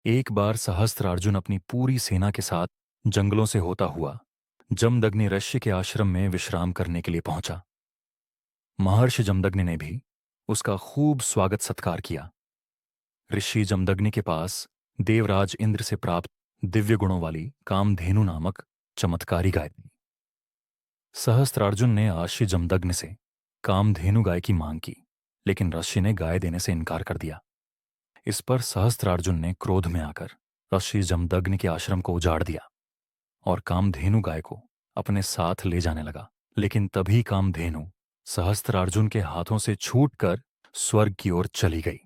एक बार सहस्त्रार्जुन अपनी पूरी सेना के साथ जंगलों से होता हुआ जमदग्नि ऋषि के आश्रम में विश्राम करने के लिए पहुंचा। महर्षि जमदग्नि ने भी उसका खूब स्वागत सत्कार किया। ऋषि जमदग्नि के पास देवराज इंद्र से प्राप्त दिव्य गुणों वाली कामधेनु नामक चमत्कारी गाय थी। सहस्त्रार्जुन ने ऋषि जमदग्नि से कामधेनु गाय की मांग की, लेकिन ऋषि ने गाय देने से इनकार कर दिया। इस पर सहस्त्रार्जुन ने क्रोध में आकर ऋषि जमदग्नि के आश्रम को उजाड़ दिया और कामधेनु गाय को अपने साथ ले जाने लगा। लेकिन तभी कामधेनु सहस्त्रार्जुन के हाथों से छूटकर स्वर्ग की ओर चली गई।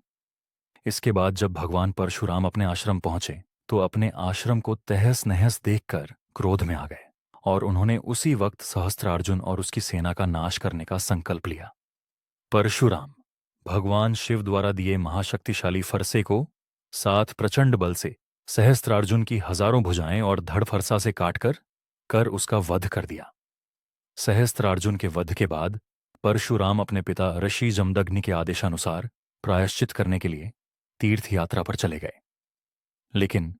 इसके बाद जब भगवान परशुराम अपने आश्रम पहुंचे तो अपने आश्रम को तहस नहस देखकर क्रोध में आ गए और उन्होंने उसी वक्त सहस्त्रार्जुन और उसकी सेना का नाश करने का संकल्प लिया। परशुराम भगवान शिव द्वारा दिए महाशक्तिशाली फरसे को साथ प्रचंड बल से सहस्त्रार्जुन की हजारों भुजाएं और धड़ फरसा से काटकर कर उसका वध कर दिया। सहस्त्रार्जुन के वध के बाद परशुराम अपने पिता ऋषि जमदग्नि के आदेशानुसार प्रायश्चित करने के लिए तीर्थ यात्रा पर चले गए। लेकिन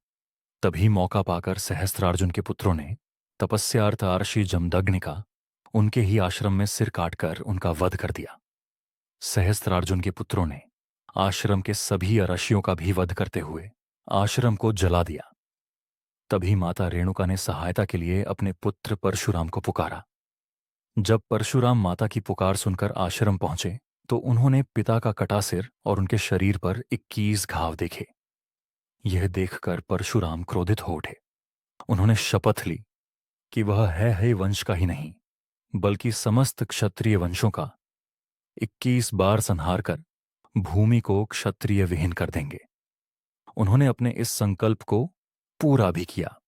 तभी मौका पाकर सहस्त्रार्जुन के पुत्रों ने तपस्यार्थ ऋषि जमदग्नि का उनके ही आश्रम में सिर काटकर उनका वध कर दिया। सहस्त्रार्जुन के पुत्रों ने आश्रम के सभी अरशियों का भी वध करते हुए आश्रम को जला दिया। तभी माता रेणुका ने सहायता के लिए अपने पुत्र परशुराम को पुकारा। जब परशुराम माता की पुकार सुनकर आश्रम पहुंचे तो उन्होंने पिता का कटा सिर और उनके शरीर पर 21 घाव देखे। यह देखकर परशुराम क्रोधित हो उठे। उन्होंने शपथ ली कि वह है वंश का ही नहीं बल्कि समस्त क्षत्रिय वंशों का 21 बार संहार कर भूमि को क्षत्रिय विहीन कर देंगे। उन्होंने अपने इस संकल्प को पूरा भी किया।